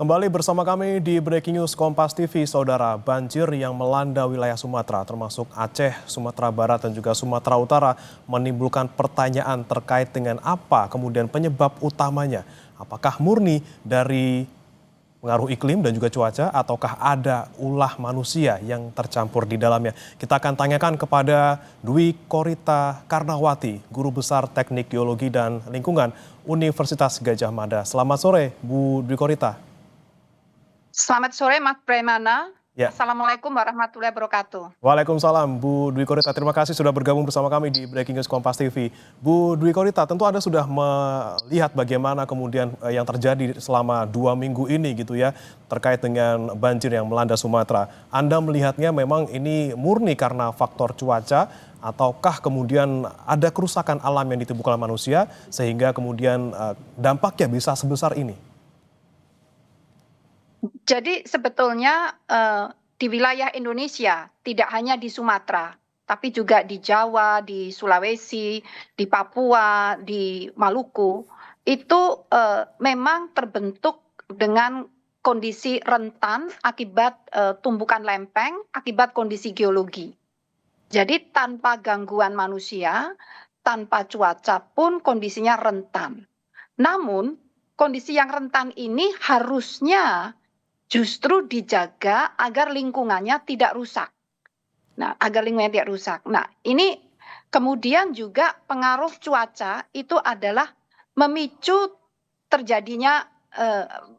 Kembali bersama kami di Breaking News Kompas TV, Saudara. Banjir yang melanda wilayah Sumatera, termasuk Aceh, Sumatera Barat, dan juga Sumatera Utara, menimbulkan pertanyaan terkait dengan apa kemudian penyebab utamanya. Apakah murni dari pengaruh iklim dan juga cuaca, ataukah ada ulah manusia yang tercampur di dalamnya? Kita akan tanyakan kepada Dwi Korita Karnawati, Guru Besar Teknik Geologi dan Lingkungan Universitas Gadjah Mada. Selamat sore, Bu Dwi Korita. Selamat sore, Mas Premana. Ya, Assalamualaikum warahmatullahi wabarakatuh. Waalaikumsalam Bu Dwi Korita. Terima kasih sudah bergabung bersama kami di Breaking News Kompas TV. Bu Dwi Korita, tentu Anda sudah melihat bagaimana kemudian yang terjadi selama 2 minggu ini gitu ya, terkait dengan banjir yang melanda Sumatera. Anda melihatnya memang ini murni karena faktor cuaca, ataukah kemudian ada kerusakan alam yang ditimbulkan manusia sehingga kemudian dampaknya bisa sebesar ini? Jadi sebetulnya di wilayah Indonesia, tidak hanya di Sumatera, tapi juga di Jawa, di Sulawesi, di Papua, di Maluku, itu memang terbentuk dengan kondisi rentan akibat tumbukan lempeng, akibat kondisi geologi. Jadi tanpa gangguan manusia, tanpa cuaca pun kondisinya rentan. Namun kondisi yang rentan ini harusnya justru dijaga agar lingkungannya tidak rusak. Nah, agar lingkungannya tidak rusak. Nah, ini kemudian juga pengaruh cuaca itu adalah memicu terjadinya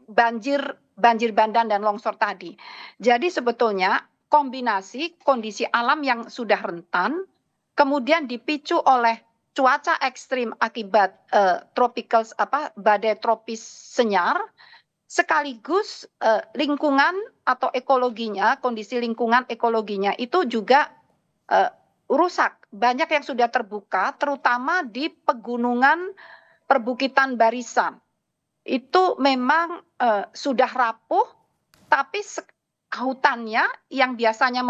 banjir bandang dan longsor tadi. Jadi sebetulnya kombinasi kondisi alam yang sudah rentan, kemudian dipicu oleh cuaca ekstrim akibat badai tropis senyar, sekaligus lingkungan atau ekologinya, kondisi lingkungan ekologinya itu juga rusak. Banyak yang sudah terbuka, terutama di pegunungan perbukitan barisan. Itu memang sudah rapuh, tapi hutannya yang biasanya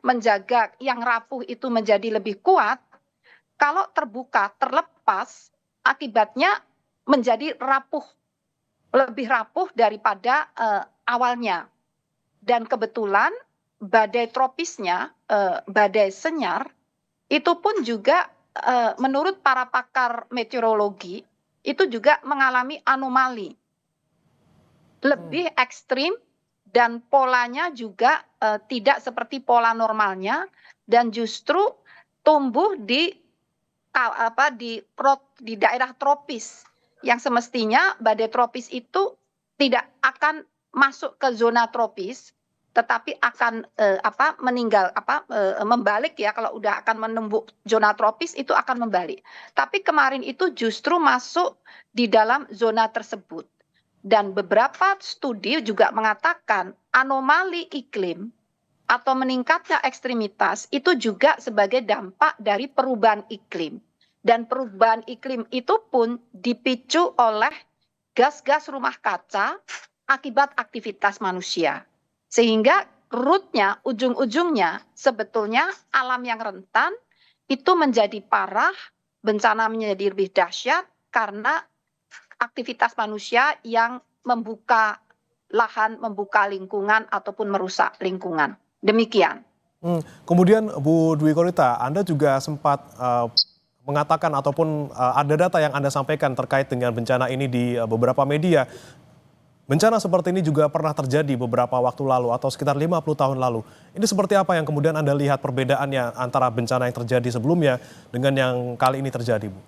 menjaga yang rapuh itu menjadi lebih kuat, kalau terbuka, terlepas, akibatnya menjadi rapuh, lebih rapuh daripada awalnya. Dan kebetulan badai tropisnya, badai senyar, itu pun juga menurut para pakar meteorologi, itu juga mengalami anomali. Lebih ekstrim dan polanya juga tidak seperti pola normalnya, dan justru tumbuh di daerah tropis, yang semestinya badai tropis itu tidak akan masuk ke zona tropis, tetapi akan membalik ya, kalau udah akan menembus zona tropis itu akan membalik. Tapi kemarin itu justru masuk di dalam zona tersebut. Dan beberapa studi juga mengatakan anomali iklim atau meningkatnya ekstremitas itu juga sebagai dampak dari perubahan iklim. Dan perubahan iklim itu pun dipicu oleh gas-gas rumah kaca akibat aktivitas manusia. Sehingga rootnya, ujung-ujungnya sebetulnya alam yang rentan itu menjadi parah, bencana menjadi lebih dahsyat karena aktivitas manusia yang membuka lahan, membuka lingkungan ataupun merusak lingkungan. Demikian. Kemudian Bu Dwi Korita, Anda juga sempat mengatakan ataupun ada data yang Anda sampaikan terkait dengan bencana ini di beberapa media. Bencana seperti ini juga pernah terjadi beberapa waktu lalu atau sekitar 50 tahun lalu. Ini seperti apa yang kemudian Anda lihat perbedaannya antara bencana yang terjadi sebelumnya dengan yang kali ini terjadi, Bu?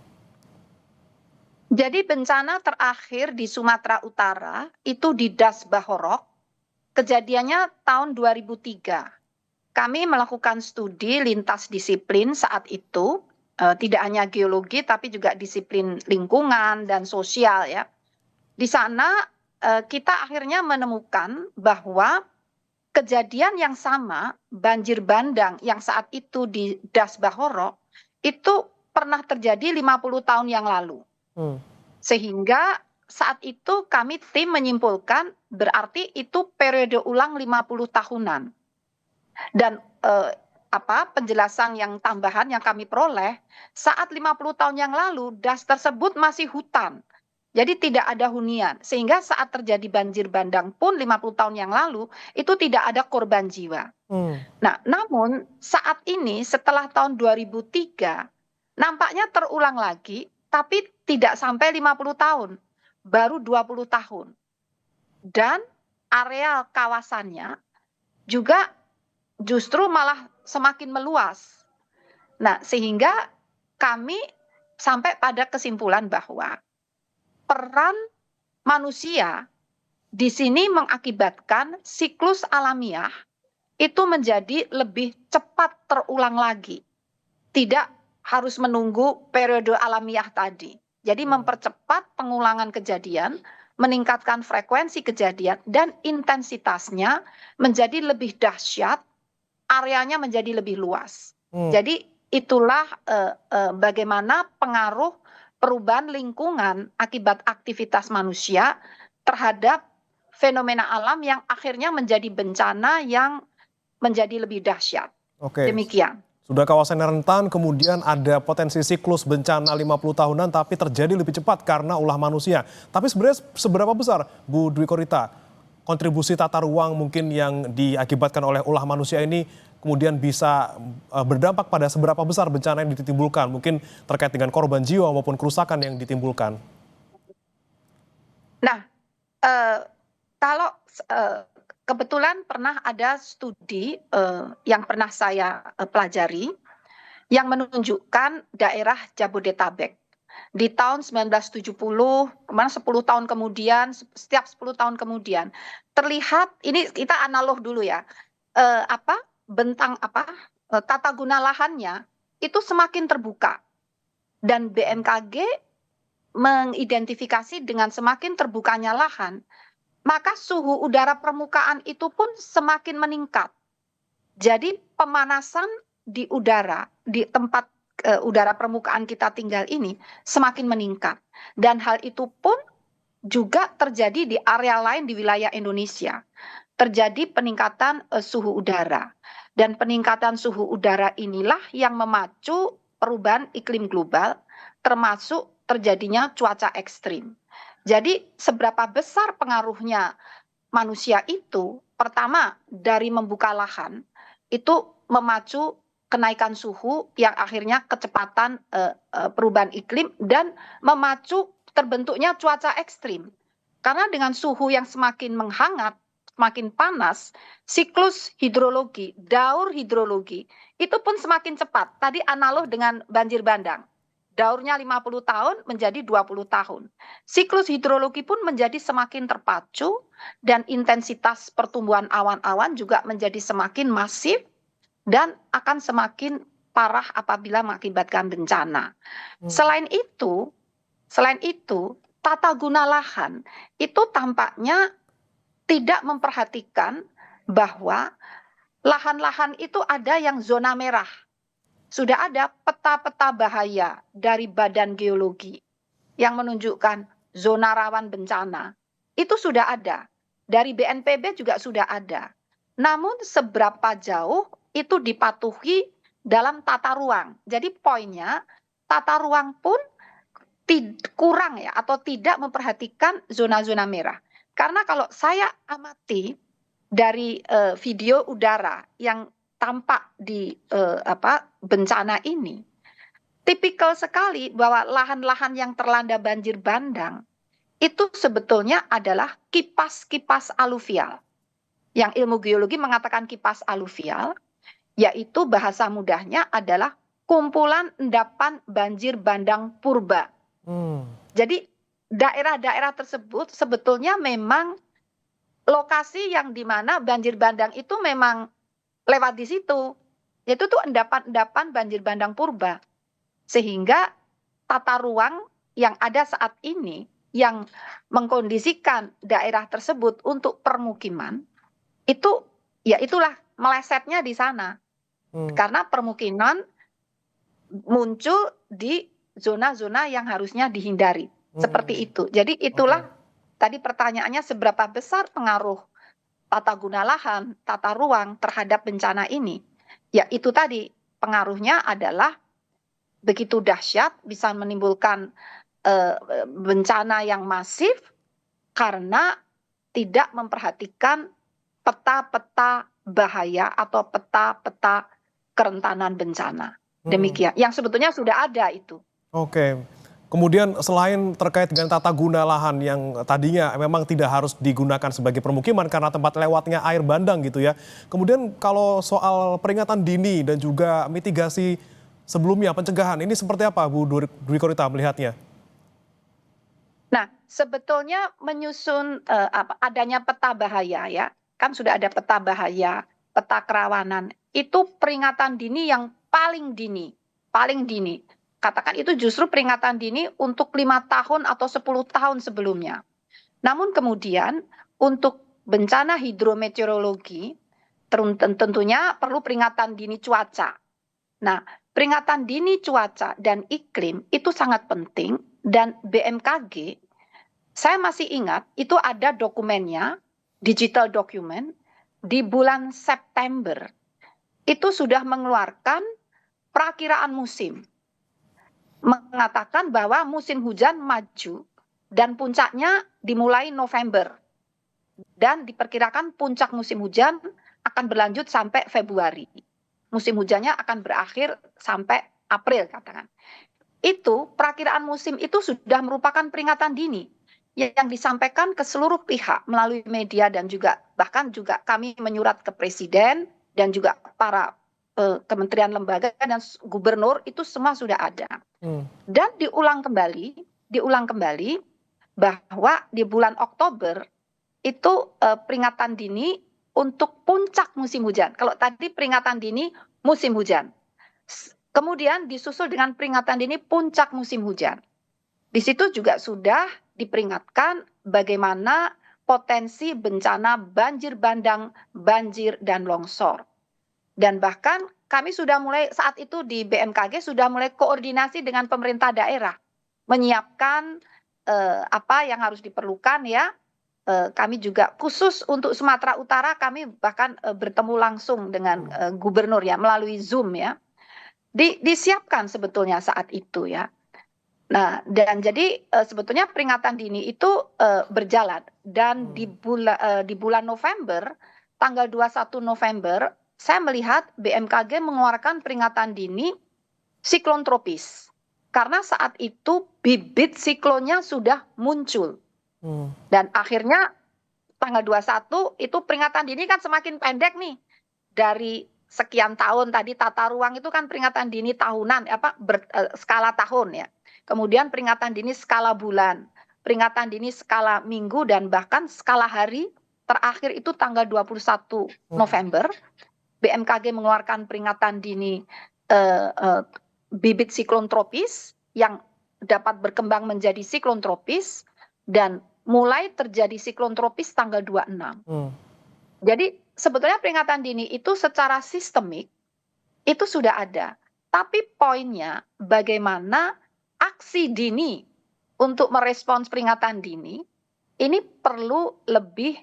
Jadi bencana terakhir di Sumatera Utara itu di Das Bahorok, kejadiannya tahun 2003. Kami melakukan studi lintas disiplin saat itu, tidak hanya geologi tapi juga disiplin lingkungan dan sosial ya. Di sana kita akhirnya menemukan bahwa kejadian yang sama, banjir bandang yang saat itu di Das Bahorok, itu pernah terjadi 50 tahun yang lalu. Sehingga saat itu kami tim menyimpulkan berarti itu periode ulang 50 tahunan. Dan penjelasan yang tambahan yang kami peroleh, saat 50 tahun yang lalu das tersebut masih hutan. Jadi tidak ada hunian, sehingga saat terjadi banjir bandang pun 50 tahun yang lalu, itu tidak ada korban jiwa. Hmm. Nah, namun saat ini setelah tahun 2003, nampaknya terulang lagi, tapi tidak sampai 50 tahun, baru 20 tahun. Dan areal kawasannya juga justru malah semakin meluas. Nah, sehingga kami sampai pada kesimpulan bahwa peran manusia di sini mengakibatkan siklus alamiah itu menjadi lebih cepat terulang lagi. Tidak harus menunggu periode alamiah tadi. Jadi mempercepat pengulangan kejadian, meningkatkan frekuensi kejadian, dan intensitasnya menjadi lebih dahsyat, areanya menjadi lebih luas. Jadi itulah bagaimana pengaruh perubahan lingkungan akibat aktivitas manusia terhadap fenomena alam yang akhirnya menjadi bencana yang menjadi lebih dahsyat. Oke. Demikian. Sudah kawasan yang rentan, kemudian ada potensi siklus bencana 50 tahunan tapi terjadi lebih cepat karena ulah manusia. Tapi sebenarnya seberapa besar, Bu Dwi Korita, kontribusi tata ruang mungkin yang diakibatkan oleh ulah manusia ini kemudian bisa berdampak pada seberapa besar bencana yang ditimbulkan, mungkin terkait dengan korban jiwa maupun kerusakan yang ditimbulkan? Nah, kalau kebetulan pernah ada studi yang pernah saya pelajari yang menunjukkan daerah Jabodetabek di tahun 1970, kemana 10 tahun kemudian, setiap 10 tahun kemudian terlihat, ini kita analog dulu ya, tata guna lahannya itu semakin terbuka, dan BMKG mengidentifikasi dengan semakin terbukanya lahan, maka suhu udara permukaan itu pun semakin meningkat. Jadi pemanasan di udara, di tempat udara permukaan kita tinggal ini semakin meningkat. Dan hal itu pun juga terjadi di area lain di wilayah Indonesia. Terjadi peningkatan suhu udara. Dan peningkatan suhu udara inilah yang memacu perubahan iklim global, termasuk terjadinya cuaca ekstrim. Jadi seberapa besar pengaruhnya manusia itu, pertama dari membuka lahan, itu memacu kenaikan suhu yang akhirnya kecepatan perubahan iklim dan memacu terbentuknya cuaca ekstrim. Karena dengan suhu yang semakin menghangat, semakin panas, siklus hidrologi, daur hidrologi, itu pun semakin cepat. Tadi analog dengan banjir bandang. Daurnya 50 tahun menjadi 20 tahun. Siklus hidrologi pun menjadi semakin terpacu dan intensitas pertumbuhan awan-awan juga menjadi semakin masif dan akan semakin parah apabila mengakibatkan bencana. Selain itu, tata guna lahan itu tampaknya tidak memperhatikan bahwa lahan-lahan itu ada yang zona merah. Sudah ada peta-peta bahaya dari Badan Geologi yang menunjukkan zona rawan bencana. Itu sudah ada. Dari BNPB juga sudah ada. Namun seberapa jauh itu dipatuhi dalam tata ruang. Jadi poinnya, tata ruang pun kurang ya, atau tidak memperhatikan zona-zona merah. Karena kalau saya amati dari video udara yang tampak di bencana ini, tipikal sekali bahwa lahan-lahan yang terlanda banjir bandang itu sebetulnya adalah kipas-kipas aluvial. Yang ilmu geologi mengatakan kipas aluvial, yaitu bahasa mudahnya adalah kumpulan endapan banjir bandang purba. Jadi daerah-daerah tersebut sebetulnya memang lokasi yang dimana banjir bandang itu memang lewat di situ. Yaitu tuh endapan-endapan banjir bandang purba. Sehingga tata ruang yang ada saat ini yang mengkondisikan daerah tersebut untuk permukiman, itu ya itulah melesetnya di sana. Karena permukiman muncul di zona-zona yang harusnya dihindari. Seperti itu. Jadi itulah tadi pertanyaannya, seberapa besar pengaruh tata guna lahan, tata ruang terhadap bencana ini. Ya itu tadi, pengaruhnya adalah begitu dahsyat, bisa menimbulkan bencana yang masif karena tidak memperhatikan peta-peta bahaya atau peta-peta kerentanan bencana. Demikian, yang sebetulnya sudah ada itu. Oke. Kemudian selain terkait dengan tata guna lahan yang tadinya memang tidak harus digunakan sebagai permukiman karena tempat lewatnya air bandang gitu ya. Kemudian kalau soal peringatan dini dan juga mitigasi sebelumnya, pencegahan, ini seperti apa Bu Dwi Korita melihatnya? Nah, sebetulnya menyusun adanya peta bahaya ya, kan sudah ada peta bahaya, peta kerawanan. Itu peringatan dini yang paling dini, paling dini. Katakan itu justru peringatan dini untuk 5 tahun atau 10 tahun sebelumnya. Namun kemudian untuk bencana hidrometeorologi tentunya perlu peringatan dini cuaca. Nah, peringatan dini cuaca dan iklim itu sangat penting dan BMKG, saya masih ingat itu ada dokumennya, digital dokumen, di bulan September itu sudah mengeluarkan perakiraan musim. Mengatakan bahwa musim hujan maju dan puncaknya dimulai November. Dan diperkirakan puncak musim hujan akan berlanjut sampai Februari. Musim hujannya akan berakhir sampai April katakan. Itu perakiraan musim itu sudah merupakan peringatan dini yang disampaikan ke seluruh pihak melalui media dan juga bahkan juga kami menyurat ke presiden dan juga para kementerian lembaga dan gubernur itu semua sudah ada. Dan diulang kembali bahwa di bulan Oktober itu peringatan dini untuk puncak musim hujan. Kalau tadi peringatan dini musim hujan. Kemudian disusul dengan peringatan dini puncak musim hujan. Di situ juga sudah diperingatkan bagaimana potensi bencana banjir bandang, banjir, dan longsor. Dan bahkan kami sudah mulai saat itu di BMKG sudah mulai koordinasi dengan pemerintah daerah. Menyiapkan apa yang harus diperlukan ya. Kami juga khusus untuk Sumatera Utara kami bahkan bertemu langsung dengan gubernur ya melalui Zoom ya. Disiapkan sebetulnya saat itu ya. Nah, dan jadi sebetulnya peringatan dini itu berjalan dan di bulan November, tanggal 21 November, saya melihat BMKG mengeluarkan peringatan dini siklon tropis. Karena saat itu bibit siklonnya sudah muncul. Dan akhirnya tanggal 21 itu peringatan dini kan semakin pendek nih. Dari sekian tahun tadi tata ruang itu kan peringatan dini tahunan skala tahun ya. Kemudian peringatan dini skala bulan, peringatan dini skala minggu dan bahkan skala hari. Terakhir itu tanggal 21 November BMKG mengeluarkan peringatan dini bibit siklon tropis yang dapat berkembang menjadi siklon tropis dan mulai terjadi siklon tropis tanggal 26. Jadi sebetulnya peringatan dini itu secara sistemik itu sudah ada. Tapi poinnya bagaimana aksi dini untuk merespons peringatan dini ini perlu lebih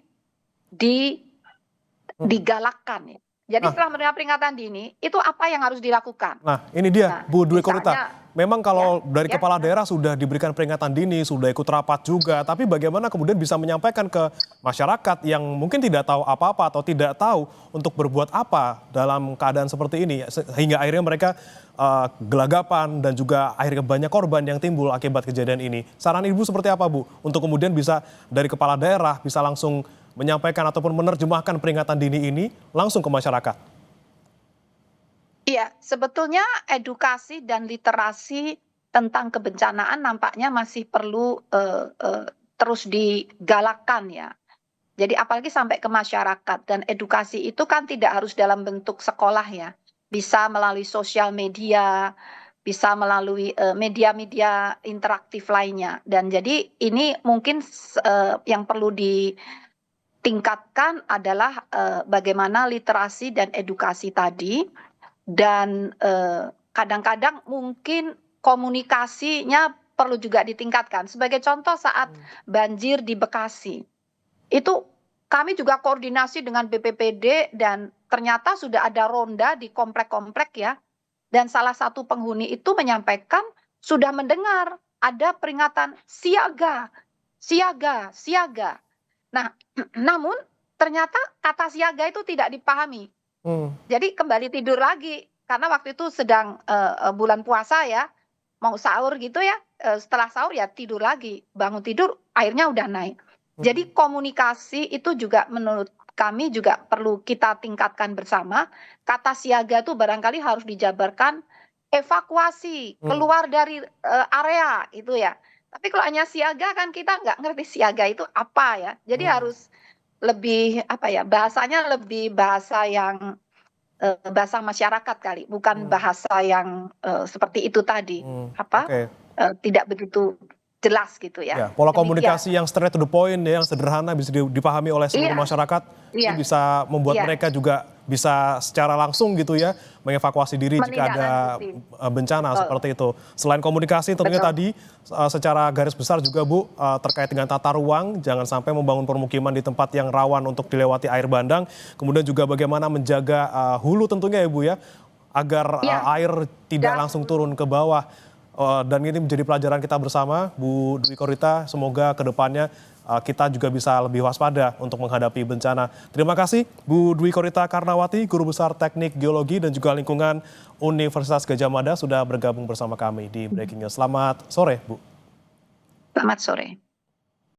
digalakkan ya. Jadi setelah menerima peringatan dini, itu apa yang harus dilakukan? Nah, ini dia Bu Dwi Korita. Memang kalau dari kepala daerah sudah diberikan peringatan dini, sudah ikut rapat juga, tapi bagaimana kemudian bisa menyampaikan ke masyarakat yang mungkin tidak tahu apa-apa atau tidak tahu untuk berbuat apa dalam keadaan seperti ini, sehingga akhirnya mereka gelagapan dan juga akhirnya banyak korban yang timbul akibat kejadian ini. Saran Ibu seperti apa Bu? Untuk kemudian bisa dari kepala daerah bisa langsung menyampaikan ataupun menerjemahkan peringatan dini ini langsung ke masyarakat. Iya, sebetulnya edukasi dan literasi tentang kebencanaan nampaknya masih perlu terus digalakkan ya. Jadi apalagi sampai ke masyarakat dan edukasi itu kan tidak harus dalam bentuk sekolah ya. Bisa melalui sosial media, bisa melalui media-media interaktif lainnya. Dan jadi ini mungkin yang perlu ditingkatkan adalah bagaimana literasi dan edukasi tadi. Dan kadang-kadang mungkin komunikasinya perlu juga ditingkatkan. Sebagai contoh saat banjir di Bekasi, itu kami juga koordinasi dengan BPPD dan ternyata sudah ada ronda di komplek-komplek ya. Dan salah satu penghuni itu menyampaikan sudah mendengar ada peringatan siaga, siaga, siaga. Nah, namun ternyata kata siaga itu tidak dipahami. Jadi kembali tidur lagi karena waktu itu sedang bulan puasa ya, mau sahur gitu ya. Setelah sahur ya tidur lagi, bangun tidur airnya udah naik. Jadi komunikasi itu juga menurut kami juga perlu kita tingkatkan bersama. Kata siaga itu barangkali harus dijabarkan evakuasi keluar dari area itu ya. Tapi kalau hanya siaga kan kita nggak ngerti siaga itu apa ya. Jadi harus lebih apa ya, bahasanya lebih bahasa yang bahasa masyarakat kali, bukan bahasa yang seperti itu tadi, apa, Oke. tidak begitu jelas gitu Ya, ya. pola Demikian. komunikasi yang straight to the point ya, yang sederhana bisa dipahami oleh seluruh Iya, masyarakat, itu iya, bisa membuat iya, mereka juga bisa secara langsung gitu ya, mengevakuasi diri jika ada menindaklanjuti. bencana Betul, seperti itu. Selain komunikasi tentunya betul. tadi secara garis besar juga Bu, terkait dengan tata ruang, jangan sampai membangun permukiman di tempat yang rawan untuk dilewati air bandang, kemudian juga bagaimana menjaga hulu tentunya ya Bu ya, agar Iya, air tidak das langsung turun ke bawah. Dan ini menjadi pelajaran kita bersama, Bu Dwi Korita. Semoga kedepannya kita juga bisa lebih waspada untuk menghadapi bencana. Terima kasih Bu Dwi Korita Karnawati, Guru Besar Teknik Geologi dan juga Lingkungan Universitas Gadjah Mada sudah bergabung bersama kami di Breaking News. Selamat sore, Bu. selamat sore.